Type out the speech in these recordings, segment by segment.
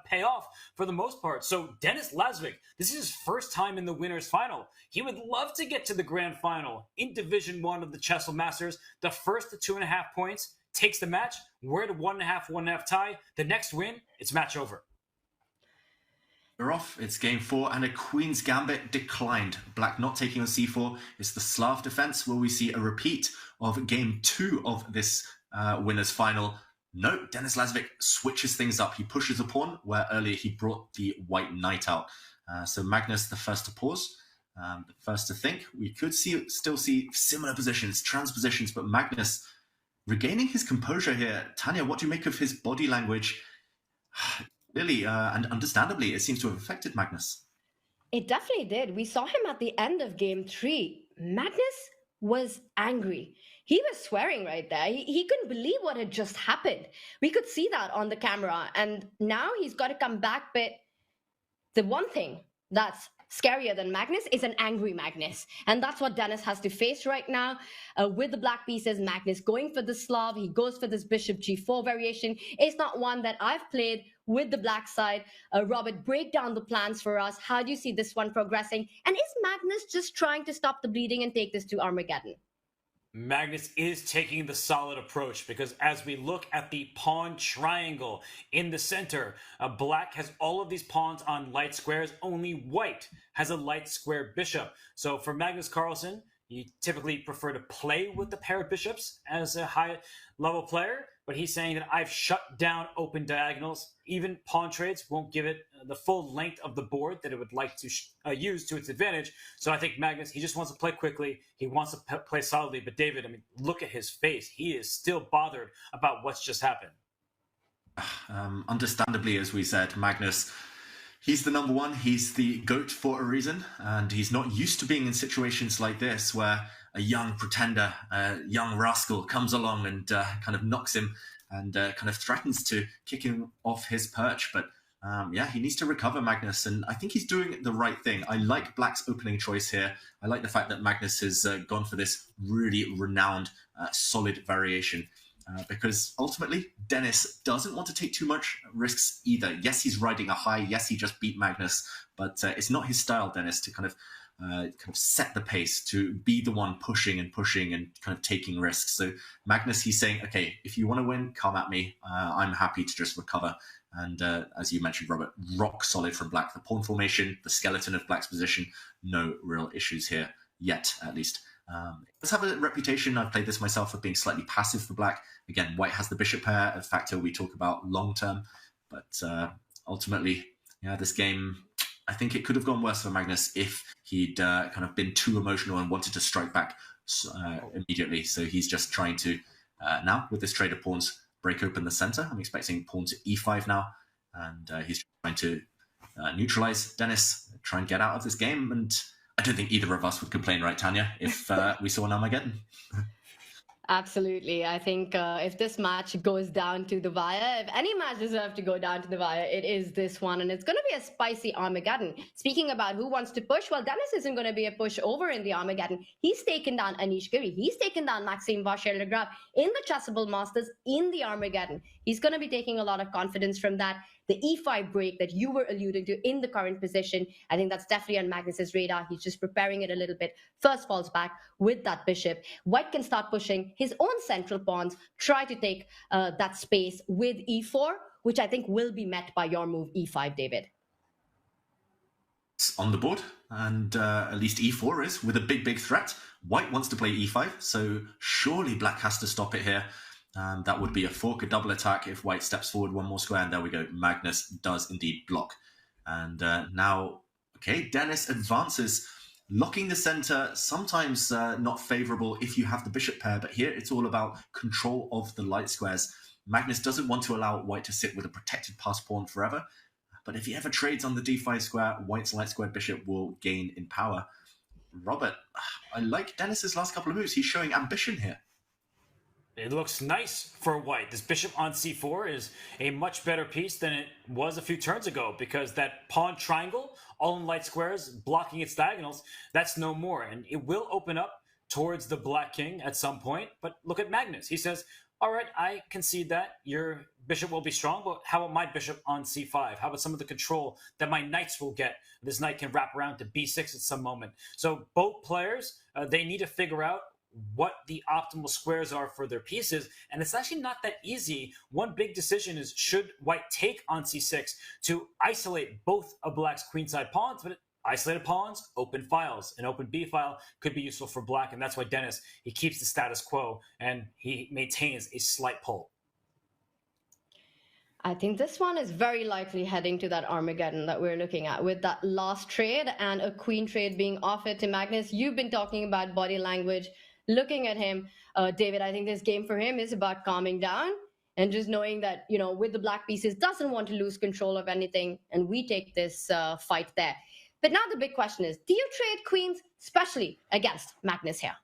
pay off for the most part. So Denis Lazavik, this is his first time in the winners final. He would love to get to the grand final in Division 1 of the Chessable Masters. The first to 2.5 points takes the match. We're at a 1.5 tie. The next win, it's match over. We're off. It's game 4 and a Queen's Gambit declined. Black not taking on c4. It's the Slav defense. Will we see a repeat of game 2 of this winners final? No, Denis Lazavik switches things up. He pushes a pawn where earlier he brought the white knight out. So Magnus the first to pause, the first to think. We could still see similar positions, transpositions, but Magnus regaining his composure here. Tanya, what do you make of his body language? Really, and understandably, it seems to have affected Magnus. It definitely did. We saw him at the end of game 3. Magnus was angry. He was swearing right there. He couldn't believe what had just happened. We could see that on the camera. And now he's got to come back. But the one thing that's scarier than Magnus is an angry Magnus. And that's what Denis has to face right now. With the black pieces, Magnus going for the Slav. He goes for this Bishop G4 variation. It's not one that I've played with the black side. Robert, break down the plans for us. How do you see this one progressing? And is Magnus just trying to stop the bleeding and take this to Armageddon? Magnus is taking the solid approach because as we look at the pawn triangle in the center, black has all of these pawns on light squares. Only white has a light square bishop. So for Magnus Carlsen, you typically prefer to play with the pair of bishops as a high level player, but he's saying that I've shut down open diagonals. Even pawn trades won't give it the full length of the board that it would like to use to its advantage. So I think Magnus, he just wants to play quickly. He wants to play solidly. But David, I mean, look at his face. He is still bothered about what's just happened. Understandably, as we said, Magnus, he's the number one. He's the GOAT for a reason. And he's not used to being in situations like this where a young pretender, a young rascal comes along and kind of knocks him and kind of threatens to kick him off his perch. But yeah, he needs to recover, Magnus, and I think he's doing the right thing. I like Black's opening choice here. I like the fact that Magnus has gone for this really renowned, solid variation. Because ultimately, Denis doesn't want to take too much risks either. Yes, he's riding a high. Yes, he just beat Magnus. But it's not his style, Denis, to kind of set the pace, to be the one pushing and kind of taking risks. So Magnus, he's saying, okay, if you want to win, come at me. I'm happy to just recover. And as you mentioned, Robert, rock solid from Black. The pawn formation, the skeleton of Black's position, no real issues here yet, at least. Let's have a reputation, I've played this myself, of being slightly passive for Black. Again, White has the bishop pair, a factor we talk about long term. But ultimately, yeah, this game, I think it could have gone worse for Magnus if he'd kind of been too emotional and wanted to strike back immediately. So he's just trying to, now with this trade of pawns, break open the center. I'm expecting pawn to e5 now. And he's trying to neutralize Denis, try and get out of this game. And I don't think either of us would complain, right, Tanya, if we saw an Armageddon. Absolutely. I think if this match goes down to the wire, if any match deserves to go down to the wire, it is this one. And it's going to be a spicy Armageddon. Speaking about who wants to push, well, Denis isn't going to be a pushover in the Armageddon. He's taken down Anish Giri. He's taken down Maxime Vachier-Lagrave in the Chessable Masters in the Armageddon. He's going to be taking a lot of confidence from that. The e5 break that you were alluding to in the current position, I think that's definitely on Magnus's radar. He's just preparing it a little bit. First falls back with that bishop. White can start pushing his own central pawns, try to take that space with e4, which I think will be met by your move e5, David. It's on the board, and at least e4 is, with a big threat. White wants to play e5, so surely Black has to stop it here. That would be a fork, a double attack if White steps forward one more square, and there we go. Magnus does indeed block. And now, okay, Denis advances, locking the center, sometimes not favorable if you have the bishop pair, but here it's all about control of the light squares. Magnus doesn't want to allow White to sit with a protected pass pawn forever, but if he ever trades on the d5 square, White's light squared bishop will gain in power. Robert, I like Denis's last couple of moves. He's showing ambition here. It looks nice for White. This bishop on c4 is a much better piece than it was a few turns ago because that pawn triangle, all in light squares, blocking its diagonals, that's no more. And it will open up towards the Black King at some point. But look at Magnus. He says, All right, I concede that your bishop will be strong, but how about my bishop on c5? How about some of the control that my knights will get? This knight can wrap around to b6 at some moment. So both players, they need to figure out what the optimal squares are for their pieces, and it's actually not that easy. One big decision is, should white take on c6 to isolate both of black's queenside pawns, but isolated pawns, open files. An open B file could be useful for black, and that's why Denis, he keeps the status quo and he maintains a slight pull. I think this one is very likely heading to that Armageddon that we're looking at, with that last trade and a queen trade being offered to Magnus. You've been talking about body language, looking at him. David, I think this game for him is about calming down and just knowing that, with the black pieces, doesn't want to lose control of anything, and we take this fight there. But now the big question is, do you trade queens, especially against Magnus here?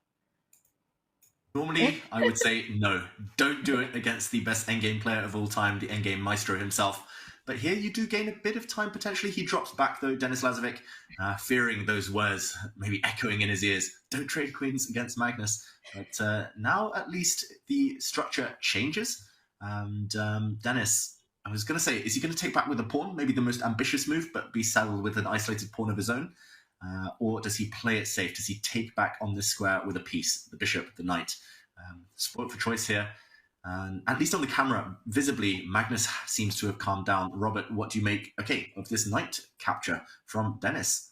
Normally, I would say no. Don't do it against the best endgame player of all time, the endgame maestro himself. But here you do gain a bit of time, potentially. He drops back, though, Denis Lazavik, fearing those words maybe echoing in his ears. Don't trade queens against Magnus. But now, at least, the structure changes. And Denis, I was going to say, is he going to take back with a pawn? Maybe the most ambitious move, but be saddled with an isolated pawn of his own? Or does he play it safe? Does he take back on this square with a piece, the bishop, the knight? Spoiled for choice here. And at least on the camera, visibly, Magnus seems to have calmed down. Robert, what do you make, of this knight capture from Denis?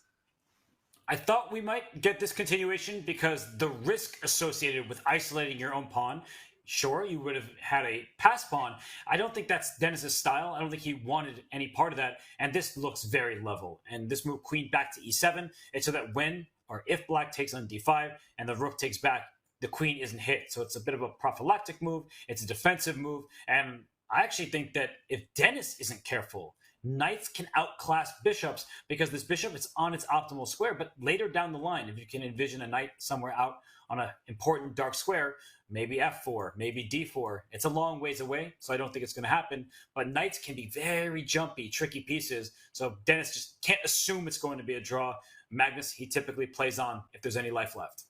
I thought we might get this continuation because the risk associated with isolating your own pawn, sure, you would have had a pass pawn. I don't think that's Denis's style. I don't think he wanted any part of that. And this looks very level. And this move queen back to e7, it's so that when or if black takes on d5 and the rook takes back, the queen isn't hit. So it's a bit of a prophylactic move. It's a defensive move. And I actually think that if Denis isn't careful, knights can outclass bishops because this bishop is on its optimal square. But later down the line, if you can envision a knight somewhere out on an important dark square, maybe f4, maybe d4. It's a long ways away, so I don't think it's going to happen. But knights can be very jumpy, tricky pieces. So Denis just can't assume it's going to be a draw. Magnus, he typically plays on if there's any life left.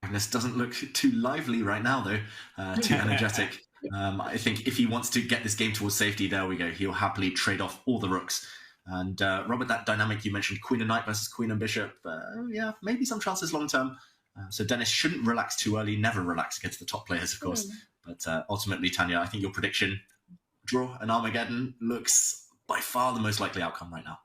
Magnus doesn't look too lively right now, though, too energetic. I think if he wants to get this game towards safety, there we go. He'll happily trade off all the rooks. And Robert, that dynamic you mentioned, queen and knight versus queen and bishop, yeah, maybe some chances long term. So Denis shouldn't relax too early, never relax against the top players, of course. But ultimately, Tanya, I think your prediction, draw and Armageddon, looks by far the most likely outcome right now.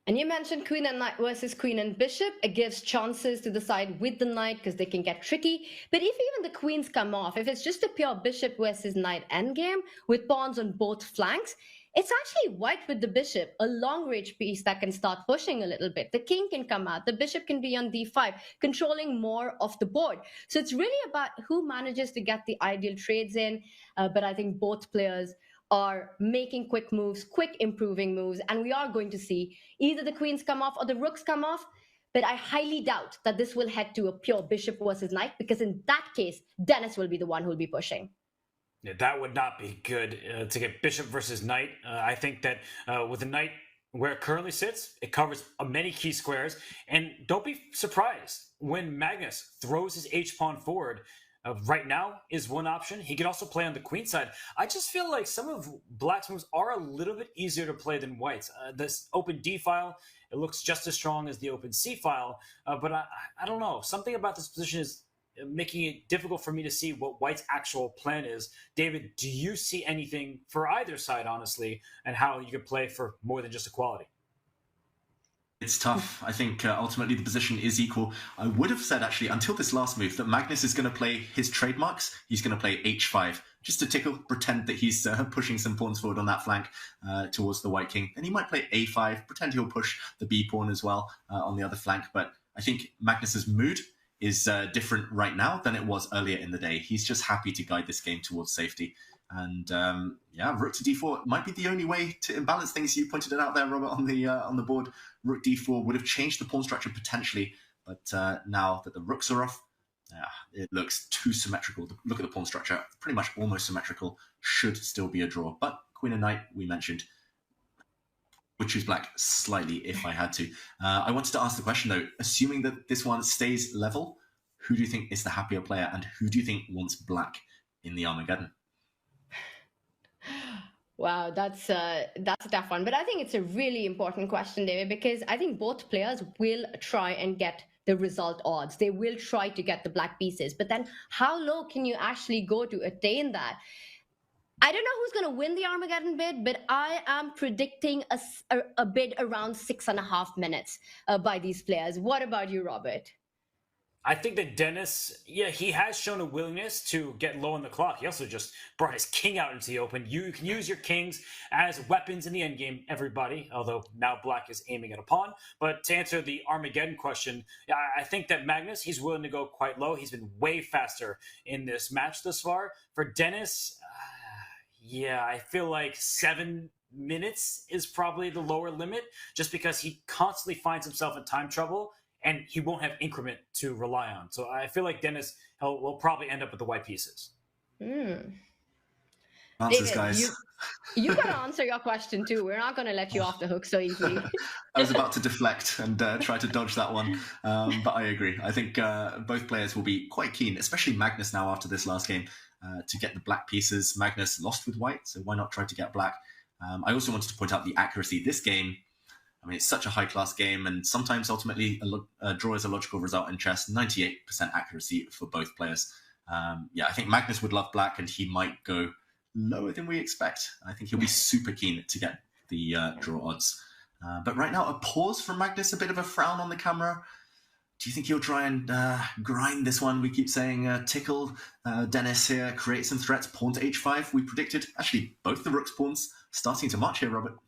And you mentioned queen and knight versus queen and bishop. It gives chances to the side with the knight because they can get tricky. But if even the queens come off, if it's just a pure bishop versus knight endgame with pawns on both flanks, it's actually white with the bishop, a long-range piece that can start pushing a little bit. The king can come out. The bishop can be on d5, controlling more of the board. So it's really about who manages to get the ideal trades in. But I think both players are making quick moves, quick improving moves, and we are going to see either the queens come off or the rooks come off. But I highly doubt that this will head to a pure bishop versus knight, because in that case, Denis will be the one who will be pushing. Yeah, that would not be good to get bishop versus knight. I think that with the knight where it currently sits, it covers many key squares. And don't be surprised when Magnus throws his h-pawn forward. Right now is one option. He can also play on the queen side. I just feel like some of black's moves are a little bit easier to play than white's. This open d file, it looks just as strong as the open c file. But I don't know. Something about this position is making it difficult for me to see what white's actual plan is. David, do you see anything for either side, honestly, and how you could play for more than just equality? It's tough. I think ultimately the position is equal. I would have said, actually, until this last move, that Magnus is going to play his trademarks. He's going to play h5, just to tickle, pretend that he's pushing some pawns forward on that flank towards the white king. And he might play a5, pretend he'll push the b pawn as well on the other flank. But I think Magnus's mood is different right now than it was earlier in the day. He's just happy to guide this game towards safety. And yeah, rook to d4 might be the only way to imbalance things. You pointed it out there, Robert, on the board. Rook d4 would have changed the pawn structure potentially, but now that the rooks are off, it looks too symmetrical. Look at the pawn structure, pretty much almost symmetrical. Should still be a draw, but queen and knight we mentioned. Would choose black slightly if I had to. I wanted to ask the question though, assuming that this one stays level, Who do you think is the happier player, and who do you think wants black in the Armageddon? Wow, that's a tough one. But I think it's a really important question, David, because I think both players will try and get the result odds. They will try to get the black pieces. But then how low can you actually go to attain that? I don't know who's going to win the Armageddon bid, but I am predicting a bid around 6.5 minutes by these players. What about you, Robert? I think that Denis, yeah, he has shown a willingness to get low on the clock. He also just brought his king out into the open. You can use your kings as weapons in the endgame, everybody, although now black is aiming at a pawn. But to answer the Armageddon question, I think that Magnus, he's willing to go quite low. He's been way faster in this match thus far. For Denis, yeah, I feel like 7 minutes is probably the lower limit, just because he constantly finds himself in time trouble and he won't have increment to rely on. So I feel like Denis will probably end up with the white pieces. Mm. Answers, David, guys. You got to answer your question too. We're not going to let you off the hook so easily. I was about to deflect and try to dodge that one, but I agree. I think both players will be quite keen, especially Magnus now after this last game, to get the black pieces. Magnus lost with white, so why not try to get black? I also wanted to point out the accuracy. This game, I mean, it's such a high-class game, and sometimes ultimately a draw is a logical result in chess. 98% accuracy for both players. Yeah, I think Magnus would love black, and he might go lower than we expect. I think he'll be super keen to get the draw odds. But right now, a pause from Magnus, a bit of a frown on the camera. Do you think he'll try and grind this one? We keep saying tickle Denis here, create some threats, pawn to h5. We predicted, actually, both the rook's pawns starting to march here, Robert.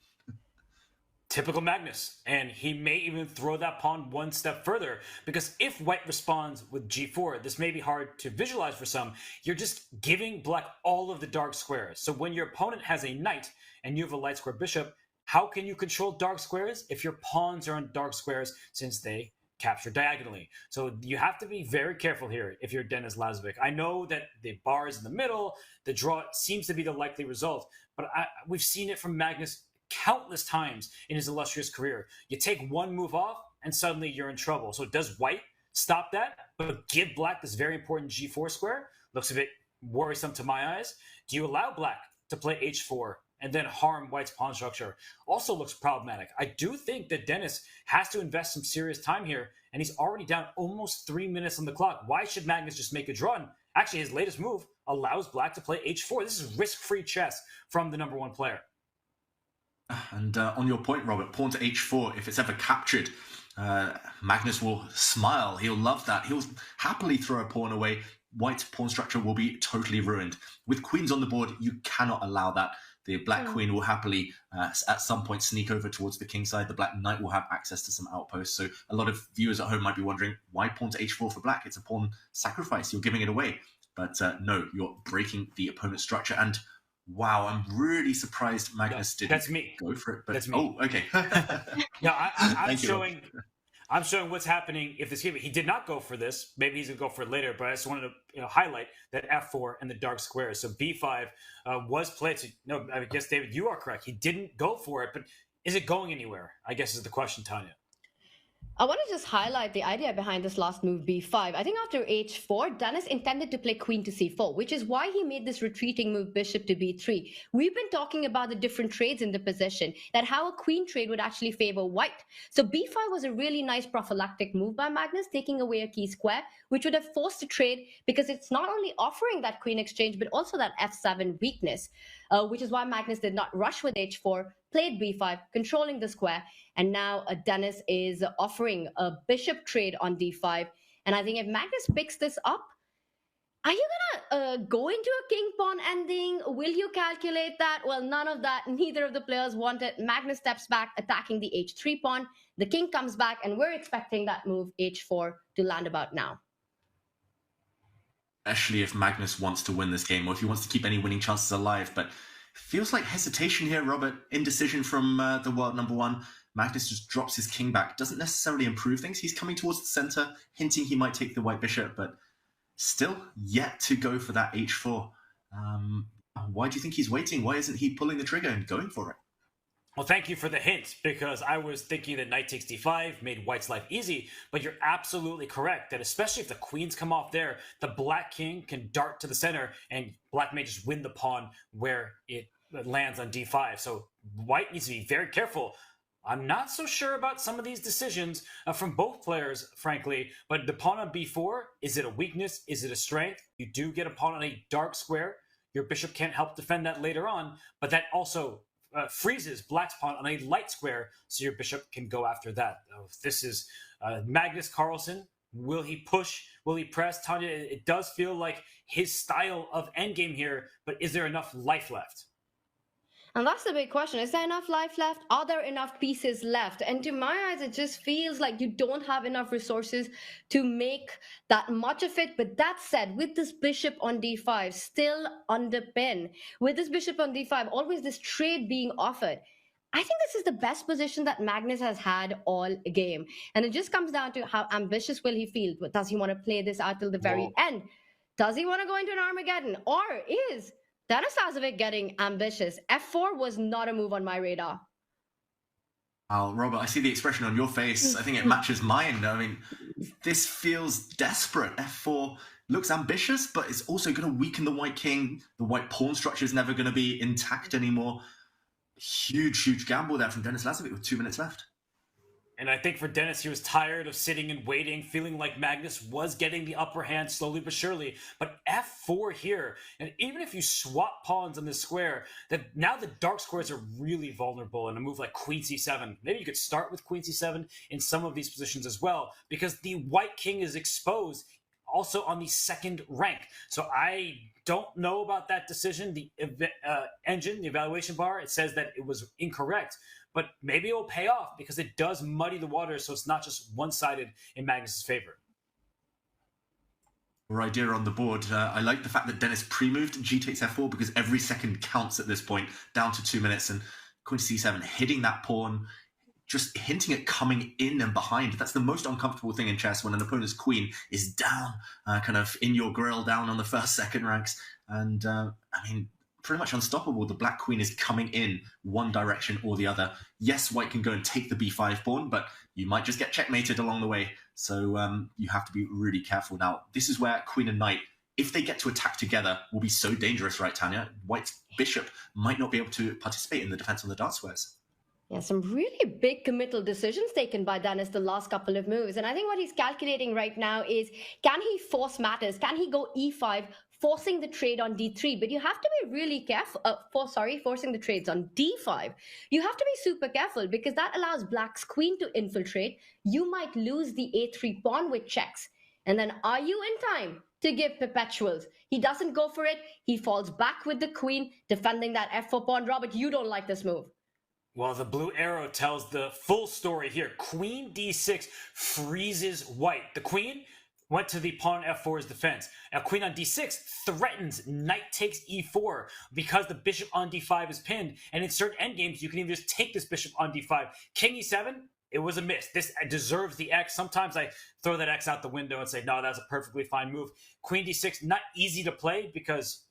Typical Magnus, and he may even throw that pawn one step further, because if white responds with g4, this may be hard to visualize for some. You're just giving black all of the dark squares. So when your opponent has a knight and you have a light square bishop, how can you control dark squares if your pawns are on dark squares, since they capture diagonally? So you have to be very careful here if you're Denis Lazavik. I know that the bar is in the middle, the draw seems to be the likely result, but we've seen it from Magnus countless times in his illustrious career. You take one move off and suddenly you're in trouble. So does white stop that, but give black this very important g4 square? Looks a bit worrisome to my eyes. Do you allow black to play h4 and then harm white's pawn structure? Also looks problematic. I do think that Denis has to invest some serious time here, and he's already down almost 3 minutes on the clock. Why should Magnus just make a draw? And actually, his latest move allows black to play h4. This is risk-free chess from the number one player. And on your point, Robert, pawn to h4, if it's ever captured, Magnus will smile. He'll love that. He'll happily throw a pawn away. White's pawn structure will be totally ruined. With queens on the board, you cannot allow that. The black queen will happily, at some point, sneak over towards the king side. The black knight will have access to some outposts. So a lot of viewers at home might be wondering, why pawn to h4 for black? It's a pawn sacrifice. You're giving it away. But no, you're breaking the opponent's structure. And wow, I'm really surprised Magnus didn't go for it. But, that's me. Oh, okay. Yeah, I'm showing what's happening if this game. He did not go for this. Maybe he's going to go for it later, but I just wanted to highlight that f4 and the dark squares. So b5 was played. No, I guess, David, you are correct. He didn't go for it, but is it going anywhere? I guess is the question, Tanya. I want to just highlight the idea behind this last move, b5. I think after h4, Denis intended to play queen to c4, which is why he made this retreating move bishop to b3. We've been talking about the different trades in the position, that how a queen trade would actually favor white. So b5 was a really nice prophylactic move by Magnus, taking away a key square, which would have forced a trade, because it's not only offering that queen exchange, but also that f7 weakness, which is why Magnus did not rush with h4, played b5, controlling the square, and now Denis is offering a bishop trade on d5. And I think if Magnus picks this up, are you gonna go into a king pawn ending? Will you calculate that? Well, none of that. Neither of the players want it. Magnus steps back, attacking the h3 pawn. The king comes back, and we're expecting that move h4 to land about now. Especially if Magnus wants to win this game, or if he wants to keep any winning chances alive. But feels like hesitation here, Robert. Indecision from the world number one. Magnus just drops his king back. Doesn't necessarily improve things. He's coming towards the center, hinting he might take the white bishop, but still yet to go for that h4. Why do you think he's waiting? Why isn't he pulling the trigger and going for it? Well, thank you for the hint, because I was thinking that knight takes d5 made white's life easy, but you're absolutely correct that especially if the queens come off there, the black king can dart to the center, and black may just win the pawn where it lands on d5. So white needs to be very careful. I'm not so sure about some of these decisions from both players, frankly, but the pawn on b4, is it a weakness? Is it a strength? You do get a pawn on a dark square. Your bishop can't help defend that later on, but that also freezes black's pawn on a light square, so your bishop can go after that. This is Magnus Carlsen. Will he push? Will he press? Tanya, it does feel like his style of endgame here, but is there enough life left? And that's the big question. Is there enough life left? Are there enough pieces left? And to my eyes, it just feels like you don't have enough resources to make that much of it. But that said, with this bishop on d5 still under pin, with this bishop on d5, always this trade being offered, I think this is the best position that Magnus has had all game. And it just comes down to how ambitious will he feel? Does he want to play this out till the very end? Does he want to go into an Armageddon? Or is Denis Lazavik getting ambitious? F4 was not a move on my radar. Robert, I see the expression on your face. I think it matches mine. I mean, this feels desperate. F4 looks ambitious, but it's also going to weaken the white king. The white pawn structure is never going to be intact anymore. Huge gamble there from Denis Lazavik with 2 minutes left. And I think for Denis, he was tired of sitting and waiting, feeling like Magnus was getting the upper hand slowly but surely. But f4 here, and even if you swap pawns on this square, that now the dark squares are really vulnerable in a move like queen c7. Maybe you could start with queen c7 in some of these positions as well, because the white king is exposed also on the second rank. So I don't know about that decision. The engine, the evaluation bar, it says that it was incorrect. But maybe it will pay off because it does muddy the waters, so it's not just one-sided in Magnus's favor. Idea on the board. I like the fact that Denis pre-moved g takes f4 because every second counts at this point, down to 2 minutes, and queen c7, hitting that pawn, just hinting at coming in and behind. That's the most uncomfortable thing in chess, when an opponent's queen is down, kind of in your grill, down on the first, second ranks. And I mean, pretty much unstoppable. The black queen is coming in one direction or the other. Yes, white can go and take the b5 pawn, but you might just get checkmated along the way. So you have to be really careful. Now, this is where queen and knight, if they get to attack together, will be so dangerous, right, Tanya? White's bishop might not be able to participate in the defense on the dark squares. Yeah, some really big committal decisions taken by Denis the last couple of moves. And I think what he's calculating right now is, can he force matters? Can he go e5, forcing the trade on d3? But you have to be really careful, forcing the trades on d5. You have to be super careful because that allows black's queen to infiltrate. You might lose the a3 pawn with checks. And then are you in time to give perpetuals? He doesn't go for it. He falls back with the queen, defending that f4 pawn. Robert, you don't like this move. Well, the blue arrow tells the full story here. Queen d6 freezes white. The queen went to the pawn f4's defense. Now, queen on d6 threatens knight takes e4 because the bishop on d5 is pinned. And in certain endgames, you can even just take this bishop on d5. King e7, it was a miss. This deserves the X. Sometimes I throw that X out the window and say, no, that's a perfectly fine move. Queen d6, not easy to play because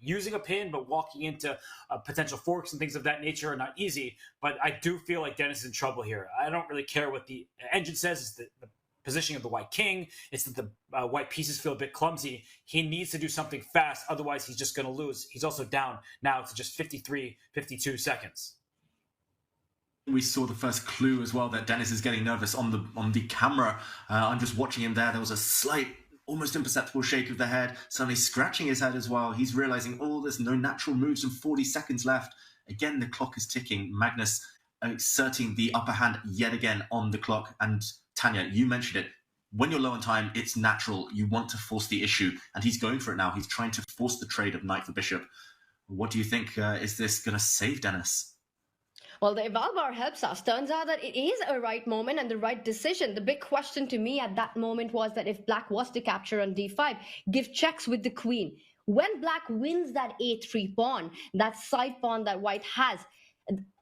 using a pin but walking into potential forks and things of that nature are not easy. But I do feel like Denis is in trouble here. I don't really care what the engine says. It's the positioning of the white king. It's that the white pieces feel a bit clumsy. He needs to do something fast. Otherwise, he's just going to lose. He's also down now to just 53, 52 seconds. We saw the first clue as well that Denis is getting nervous on the camera. I'm just watching him there. There was a slight, almost imperceptible shake of the head, suddenly scratching his head as well. He's realizing, there's no natural moves and 40 seconds left. Again, the clock is ticking. Magnus exerting the upper hand yet again on the clock. And Tanya, you mentioned it. When you're low on time, it's natural. You want to force the issue. And he's going for it now. He's trying to force the trade of knight for bishop. What do you think? Is this going to save Denis? Well, the eval bar helps us. Turns out that it is a right moment and the right decision. The big question to me at that moment was that if black was to capture on d5, give checks with the queen. When black wins that a3 pawn, that side pawn that white has,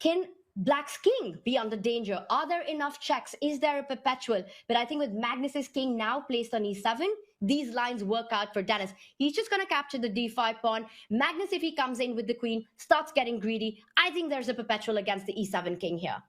can black's king be under danger? Are there enough checks? Is there a perpetual? But I think with Magnus's king now placed on e7, these lines work out for Denis. He's just going to capture the d5 pawn. Magnus, if he comes in with the queen, starts getting greedy. I think there's a perpetual against the e7 king here.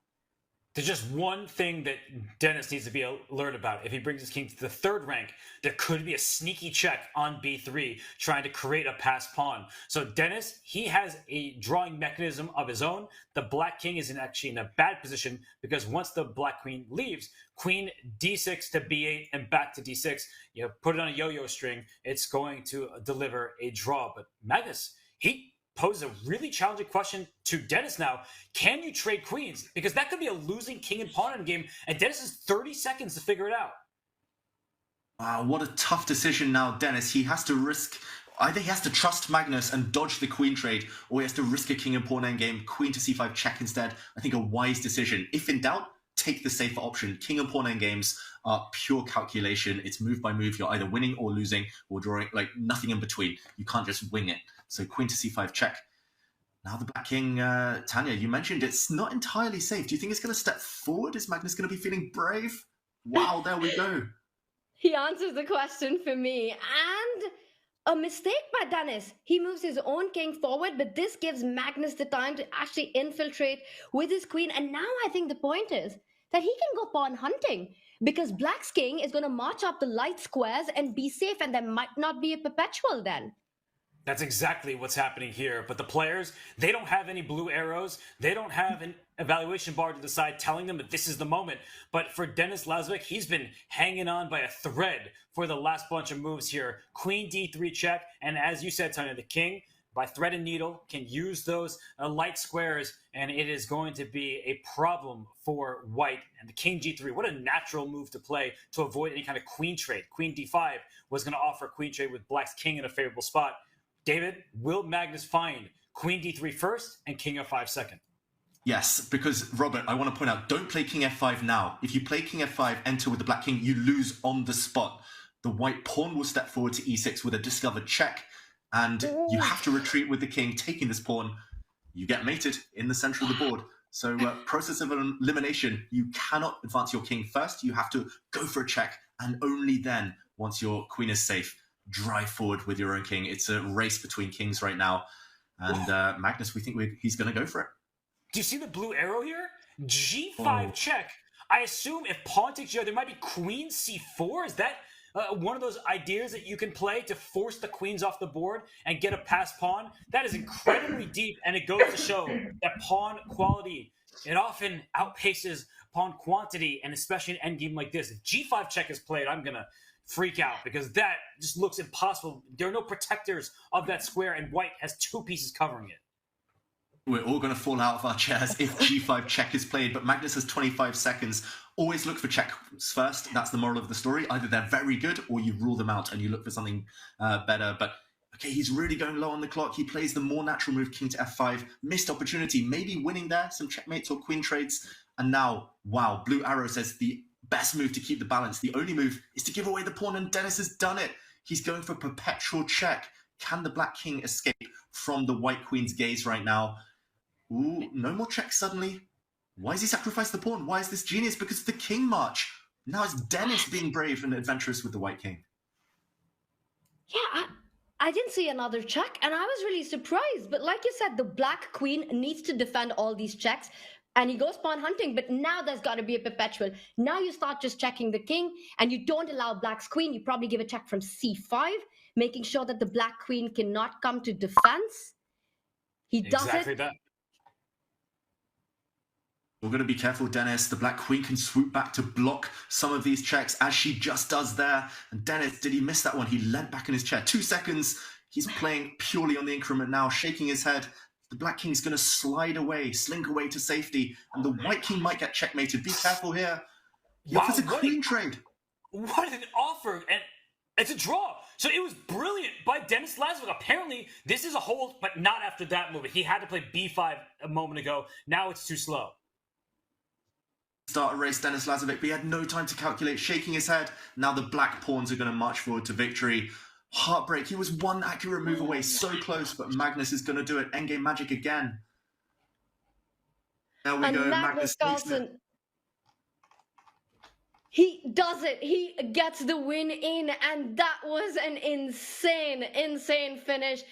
There's just one thing that Denis needs to be alert about. If he brings his king to the third rank, there could be a sneaky check on b3 trying to create a passed pawn. So Denis, he has a drawing mechanism of his own. The black king is actually in a bad position because once the black queen leaves, queen d6 to b8 and back to d6, you know, put it on a yo-yo string, it's going to deliver a draw. But Magnus, he pose a really challenging question to Denis now. Can you trade queens? Because that could be a losing king and pawn in a game, and Denis has 30 seconds to figure it out. Wow, what a tough decision now, Denis. He has to risk... Either he has to trust Magnus and dodge the queen trade, or he has to risk a king and pawn endgame, queen to c5 check instead. I think a wise decision. If in doubt, take the safer option. King and pawn endgames are pure calculation. It's move by move. You're either winning or losing or drawing, like nothing in between. You can't just wing it. So queen to c5 check. Now the black king, Tanya, you mentioned it's not entirely safe. Do you think it's going to step forward? Is Magnus going to be feeling brave? Wow, there we go. He answers the question for me. And a mistake by Denis. He moves his own king forward, but this gives Magnus the time to actually infiltrate with his queen. And now I think the point is that he can go pawn hunting because black's king is going to march up the light squares and be safe, and there might not be a perpetual then. That's exactly what's happening here. But the players, they don't have any blue arrows. They don't have an evaluation bar to decide telling them that this is the moment. But for Denis Lazavik, he's been hanging on by a thread for the last bunch of moves here. Queen d3 check. And as you said, Tanya, the king, by thread and needle, can use those light squares. And it is going to be a problem for white. And the king g3, what a natural move to play to avoid any kind of queen trade. Queen d5 was going to offer queen trade with black's king in a favorable spot. David, will Magnus find queen d3 first and king f5 second? Yes, because, Robert, I want to point out, don't play king f5 now. If you play king f5, enter with the black king, you lose on the spot. The white pawn will step forward to e6 with a discovered check, and you have to retreat with the king, taking this pawn. You get mated in the center of the board. So, process of elimination, you cannot advance your king first. You have to go for a check, and only then, once your queen is safe, drive forward with your own king. It's a race between kings right now. And Magnus, we think he's going to go for it. Do you see the blue arrow here? G5 check. I assume if pawn takes you, there might be queen c4. Is that one of those ideas that you can play to force the queens off the board and get a passed pawn? That is incredibly deep, and it goes to show that pawn quality, it often outpaces pawn quantity, and especially in an endgame like this. If G5 check is played, I'm going to freak out because that just looks impossible. There are no protectors of that square, and white has two pieces covering it. We're all going to fall out of our chairs if G5 check is played, but Magnus has 25 seconds. Always look for checks first. That's the moral of the story. Either they're very good or you rule them out and you look for something better. But okay, he's really going low on the clock. He plays the more natural move, king to f5. Missed opportunity, maybe winning there, some checkmates or queen trades. And now, wow, blue arrow says the best move to keep the balance. The only move is to give away the pawn, and Denis has done it. He's going for perpetual check. Can the black king escape from the white queen's gaze right now? Ooh, no more checks suddenly. Why has he sacrificed the pawn? Why is this genius? Because of the king march. Now it's Denis being brave and adventurous with the white king. Yeah, I didn't see another check, and I was really surprised. But like you said, the black queen needs to defend all these checks, and he goes pawn hunting, but now there's got to be a perpetual. Now you start just checking the king, and you don't allow black's queen. You probably give a check from c5, making sure that the black queen cannot come to defense. He does exactly it. That. We're going to be careful, Denis. The black queen can swoop back to block some of these checks, as she just does there. And Denis, did he miss that one? He leant back in his chair. 2 seconds. He's playing purely on the increment now, shaking his head. The black king's going to slide away, slink away to safety, and the white king might get checkmated. Be careful here. He offers a queen trade. What an offer! And it's a draw. So it was brilliant by Denis Lazavik. Apparently, this is a hold, but not after that move. He had to play b5 a moment ago. Now it's too slow. Start a race, Denis Lazavik, but he had no time to calculate, shaking his head. Now the black pawns are going to march forward to victory. Heartbreak. He was one accurate move away, so close, but Magnus is going to do it. Endgame magic again. There we go. Magnus Carlsen. He does it. He gets the win in, and that was an insane finish.